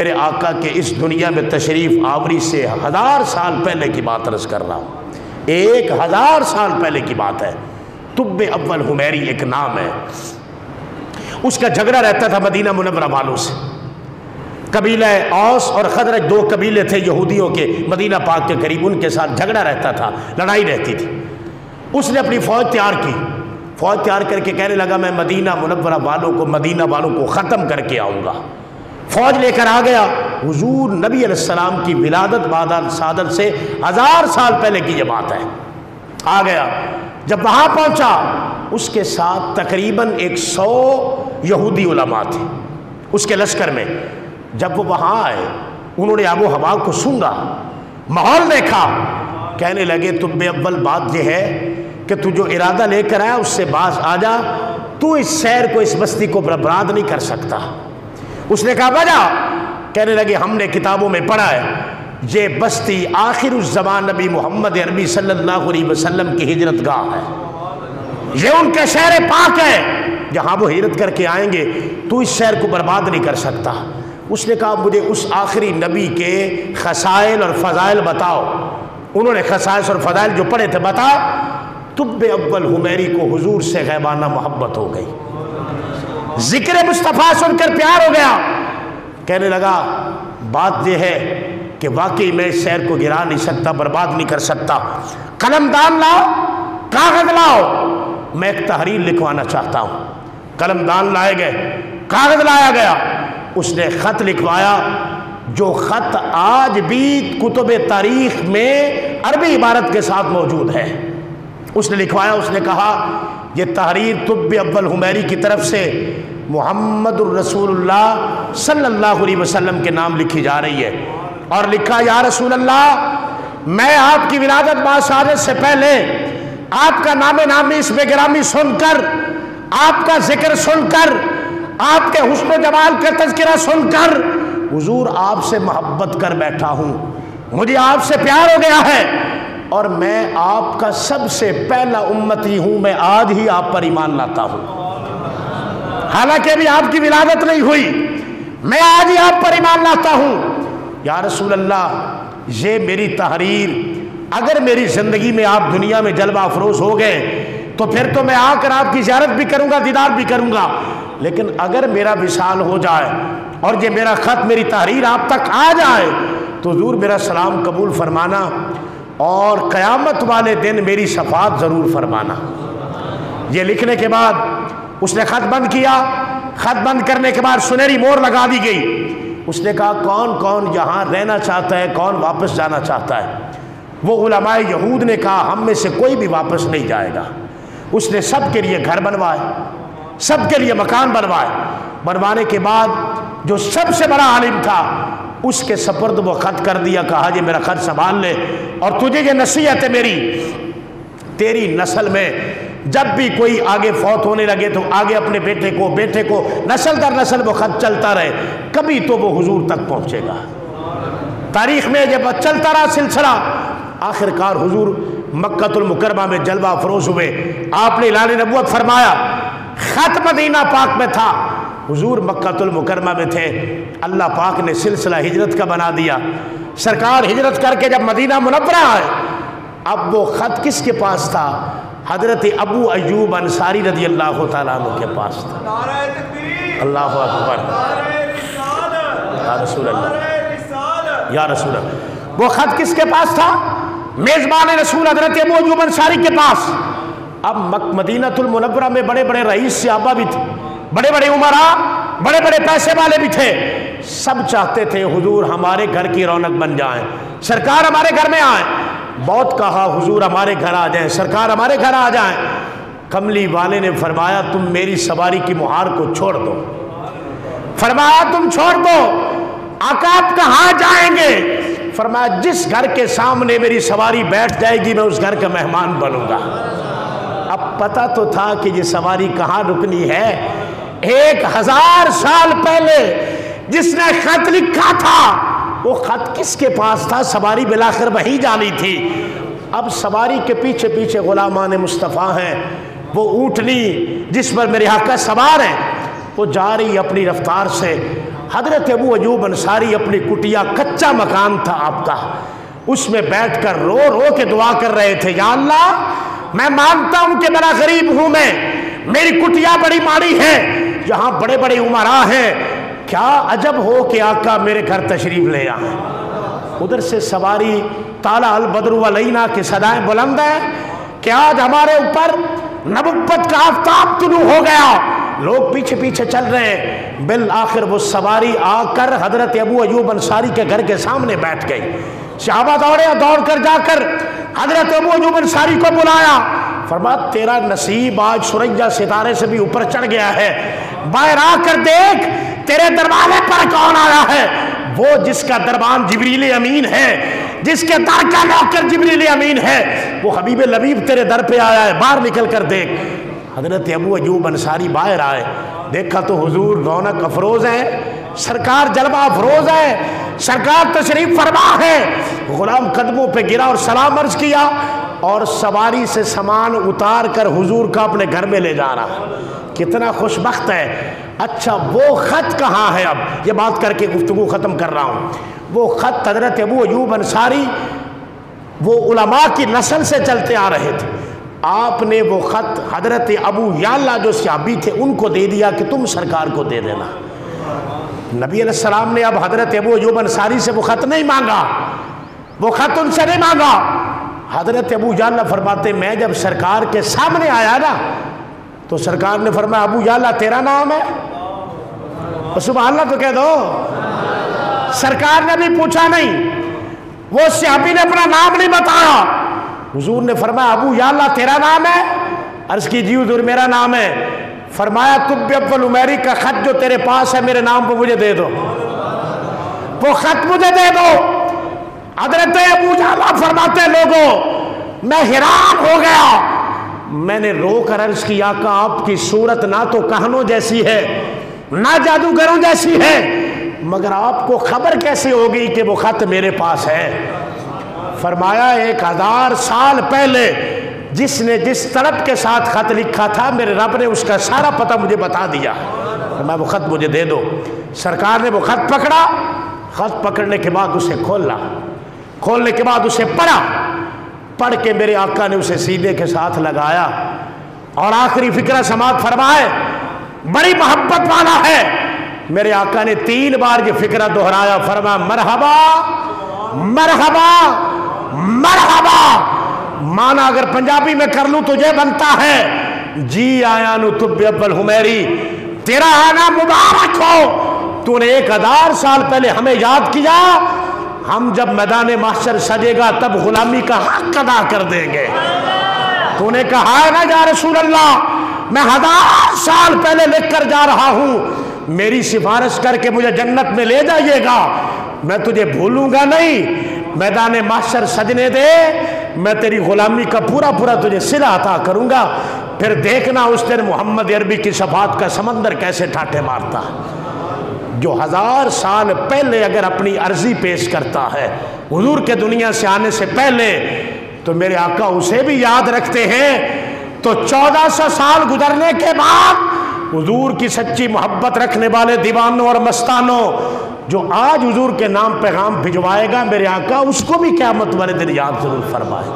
میرے آقا کے اس دنیا میں تشریف آوری سے 1000 سال پہلے کی بات عرض کر رہا ہوں، 1000 سال پہلے کی بات ہے۔ طب اول حمیری ایک نام ہے، اس کا جھگڑا رہتا تھا مدینہ منورہ والوں سے۔ قبیلہ اوس اور خزرج دو قبیلے تھے یہودیوں کے مدینہ پاک کے قریب، ان کے ساتھ جھگڑا رہتا تھا، لڑائی رہتی تھی۔ اس نے اپنی فوج تیار کی، فوج تیار کر کے کہنے لگا میں مدینہ منورہ مدینہ والوں کو ختم کر کے آؤں گا۔ فوج لے کر آ گیا، حضور نبی علیہ السلام کی ولادت بعد سعادت سے 1000 سال پہلے کی یہ بات ہے۔ آ گیا، جب وہاں پہنچا اس کے ساتھ تقریباً 100 یہودی علماء تھے اس کے لشکر میں۔ جب وہ وہاں آئے انہوں نے آب و ہوا کو سونگا، ماحول دیکھا، کہنے لگے طب اول بات یہ ہے کہ تو جو ارادہ لے کر آیا اس سے باز آ جا، تو اس شہر کو اس بستی کو برباد نہیں کر سکتا۔ اس نے کہا وجہ؟ کہنے لگے ہم نے کتابوں میں پڑھا ہے یہ بستی آخر الزمان نبی محمد عربی صلی اللہ علیہ وسلم کی ہجرت گاہ ہے، یہ ان کے شہر پاک ہے، جہاں وہ ہجرت کر کے آئیں گے تو اس شہر کو برباد نہیں کر سکتا۔ اس نے کہا مجھے اس آخری نبی کے خصائل اور فضائل بتاؤ۔ انہوں نے خصائص اور فضائل جو پڑھے تھے بتا۔ طب اول حمیری کو حضور سے غیبانہ محبت ہو گئی، ذکر مصطفیٰ سن کر پیار ہو گیا۔ کہنے لگا بات یہ ہے کہ واقعی میں اس شہر کو گرا نہیں سکتا، برباد نہیں کر سکتا، قلم دان لاؤ، کاغذ لاؤ، میں ایک تحریر لکھوانا چاہتا ہوں۔ قلم دان لائے گئے، کاغذ لایا گیا، اس نے خط لکھوایا، جو خط آج بھی کتب تاریخ میں عربی عبارت کے ساتھ موجود ہے۔ اس نے لکھوایا، اس نے کہا یہ تحریر طب اول حمیری کی طرف سے محمد الرسول اللہ صلی اللہ علیہ وسلم کے نام لکھی جا رہی ہے، اور لکھا یا رسول اللہ میں آپ کی ولادت باصادت سے پہلے آپ کا نام نامی اس میں گرامی سن کر، آپ کا ذکر سن کر، آپ کے حسن و جمال کا تذکرہ سن کر حضور آپ سے محبت کر بیٹھا ہوں، مجھے آپ سے پیار ہو گیا ہے، اور میں آپ کا سب سے پہلا امتی ہوں، میں آج ہی آپ پر ایمان لاتا ہوں، حالانکہ ابھی آپ کی ولادت نہیں ہوئی، میں آج ہی آپ پر ایمان لاتا ہوں۔ یا رسول اللہ یہ میری تحریر، اگر میری زندگی میں آپ دنیا میں جلوہ افروز ہو گئے تو پھر تو میں آ کر آپ کی زیارت بھی کروں گا، دیدار بھی کروں گا، لیکن اگر میرا وصال ہو جائے اور یہ میرا خط میری تحریر آپ تک آ جائے تو حضور میرا سلام قبول فرمانا، اور قیامت والے دن میری شفاعت ضرور فرمانا۔ یہ لکھنے کے بعد اس نے خط بند کیا، خط بند کرنے کے بعد سنہری مہر لگا دی گئی۔ اس نے کہا کون کون یہاں رہنا چاہتا ہے، کون واپس جانا چاہتا ہے؟ وہ علماء یہود نے کہا ہم میں سے کوئی بھی واپس نہیں جائے گا۔ اس نے سب کے لیے گھر بنوائے، سب کے لیے مکان بنوائے۔ بنوانے کے بعد جو سب سے بڑا عالم تھا اس کے سپرد وہ خط کر دیا، کہا یہ میرا خط سنبھال لے، اور تجھے یہ نصیحت ہے میری، تیری نسل میں جب بھی کوئی آگے فوت ہونے لگے تو آگے اپنے بیٹے کو نسل در نسل وہ خط چلتا رہے، کبھی تو وہ حضور تک پہنچے گا۔ تاریخ میں جب چلتا رہا سلسلہ، آخر کار حضور مکہ المکرمہ میں جلوہ افروز ہوئے، آپ نے اعلان نبوت فرمایا، خط مدینہ پاک میں تھا، حضور مکہ المکرمہ میں تھے، اللہ پاک نے سلسلہ ہجرت کا بنا دیا۔ سرکار ہجرت کر کے جب مدینہ منورہ آئے، اب وہ خط کس کے پاس تھا؟ حضرت ابو ایوب انصاری رضی اللہ تعالیٰ عنہ کے پاس تھا۔ اللہ اکبر، یا رسول اللہ، یا رسول اللہ۔ وہ خط کس کے پاس تھا؟ میزبان رسول حضرت ابو ایوب انصاری کے پاس۔ اب مدینہ المنورہ میں بڑے بڑے رئیس صحابہ بھی تھے، بڑے بڑے عمراء، بڑے بڑے پیسے والے بھی تھے، سب چاہتے تھے حضور ہمارے گھر کی رونق بن جائیں، سرکار ہمارے گھر میں آئیں۔ بہت کہا حضور ہمارے گھر آ جائیں، سرکار ہمارے گھر آ جائیں۔ کملی والے نے فرمایا تم میری سواری کی مہار کو چھوڑ دو، فرمایا تم چھوڑ دو، آقا آپ کہاں جائیں گے؟ فرمایا جس گھر کے سامنے میری سواری بیٹھ جائے گی میں اس گھر کا مہمان بنوں گا۔ اب پتہ تو تھا کہ یہ سواری کہاں رکنی ہے۔ 1000 سال پہلے جس نے خط لکھا تھا وہ خط کس کے پاس تھا؟ سواری بلاخر وہیں جانی تھی۔ اب سواری کے پیچھے پیچھے غلامان مصطفیٰ ہیں، وہ اونٹنی جس پر میرے آقا سوار ہیں وہ جا رہی اپنی رفتار سے، حضرت ابو ایوب انصاری اپنی کٹیا، کچا مکان تھا آپ کا، اس میں بیٹھ کر رو رو کے دعا کر رہے تھے، یا اللہ میں مانتا ہوں کہ بڑا غریب ہوں، میں میری کٹیا بڑی ماڑی ہے، یہاں بڑے بڑے عمراء ہیں، کیا عجب ہو کہ آقا میرے گھر تشریف لے آئیں۔ ادھر سے سواری طالع البدر علینا کی صدائیں بلند ہیں کہ آج ہمارے اوپر نبوت کا آفتاب طلوع ہو گیا، لوگ پیچھے پیچھے چل رہے ہیں، بالآخر وہ سواری آ کر حضرت ابو ایوب انصاری کے گھر کے سامنے بیٹھ گئی۔ صحابہ دوڑ کر جا کر حضرت ابو ایوب انصاری کو بلایا، فرمایا تیرا نصیب آج سوریا ستارے سے بھی اوپر چڑھ گیا ہے، باہر آ کر دیکھ تیرے دروازے پر کون آیا ہے، وہ جس کا دربان جبریل امین ہے، جس کے در کا نوکر جبریل امین ہے، وہ حبیب لبیب تیرے در پہ آیا ہے، باہر نکل کر دیکھ۔ حضرت ابو ایوب انصاری باہر آئے، دیکھا تو حضور رونق افروز ہیں، سرکار جلوہ افروز ہیں، سرکار تشریف فرما ہے۔ غلام قدموں پہ گرا اور سلام عرض کیا اور سواری سے سامان اتار کر حضور کا اپنے گھر میں لے جا رہا۔ کتنا خوش بخت ہے۔ اچھا وہ خط کہاں ہے؟ اب یہ بات کر کے گفتگو ختم کر رہا ہوں۔ وہ خط حضرت ابو ایوب انصاری وہ علماء کی نسل سے چلتے آ رہے تھے، آپ نے وہ خط حضرت ابو یعلا جو صحابی تھے ان کو دے دیا کہ تم سرکار کو دے دینا۔ نبی علیہ السلام نے اب حضرت ابو ایوب انصاری سے وہ خط نہیں مانگا، وہ خط ان سے نہیں مانگا۔ حضرت ابو یعلا فرماتے میں جب سرکار کے سامنے آیا نا تو سرکار نے فرمایا ابو یعلا تیرا نام ہے؟ سبحان اللہ تو کہہ دو۔ سرکار نے بھی پوچھا نہیں، وہ صحابی نے اپنا نام نہیں بتایا، حضور نے فرمایا ابو یعلا تیرا نام ہے؟ عرض کی جی حضور میرا نام ہے۔ فرمایا طب اول عمیری کا خط جو تیرے پاس ہے میرے نام پہ مجھے دے دو، وہ خط مجھے دے دو۔ حضرت ابو یعلا فرماتے لوگوں میں حیران ہو گیا، میں نے رو کر عرض کیا کہ آپ کی صورت نہ تو کہنوں جیسی ہے نہ جادوگروں جیسی ہے، مگر آپ کو خبر کیسے ہوگی کہ وہ خط میرے پاس ہے؟ فرمایا 1000 سال پہلے جس نے جس طلب کے ساتھ خط لکھا تھا میرے رب نے اس کا سارا پتہ مجھے بتا دیا، فرمایا وہ خط مجھے دے دو۔ سرکار نے وہ خط پکڑا، خط پکڑنے کے بعد اسے کھولنے کے بعد اسے پڑھ کے میرے آقا نے اسے سینے کے ساتھ لگایا اور آخری فکرہ سماعت فرمائے، بڑی محبت والا ہے۔ میرے آقا نے 3 بار یہ فکرہ دہرایا، فرمایا مرحبا مرحبا مرحبا۔ مانا اگر پنجابی میں کر لوں تو یہ بنتا ہے جی آیا نو طب اول عمیری، تیرا آنا مبارک ہو، تو نے 1000 سال پہلے ہمیں یاد کیا، ہم جب میدان محشر سجے گا تب غلامی کا حق ادا کر دیں گے۔ تو نے کہا ہے نا یا رسول اللہ میں 1000 سال پہلے لکھ کر جا رہا ہوں، میری سفارش کر کے مجھے جنت میں لے جائیے گا، میں تجھے بھولوں گا نہیں، میدان محشر سجنے دے، میں تیری غلامی کا پورا تجھے صلہ عطا کروں گا، پھر دیکھنا اس دن محمد عربی کی صفات کا سمندر کیسے ٹھاٹھے مارتا ہے۔ جو 1000 سال پہلے اگر اپنی عرضی پیش کرتا ہے حضور کے دنیا سے آنے سے پہلے، تو میرے آقا اسے بھی یاد رکھتے ہیں، تو 1400 سال گزرنے کے بعد حضور کی سچی محبت رکھنے والے دیوانوں اور مستانوں جو آج حضور کے نام پیغام بھجوائے گا میرے آقا، اس کو بھی قیامت والے دن یاد ضرور فرمائے۔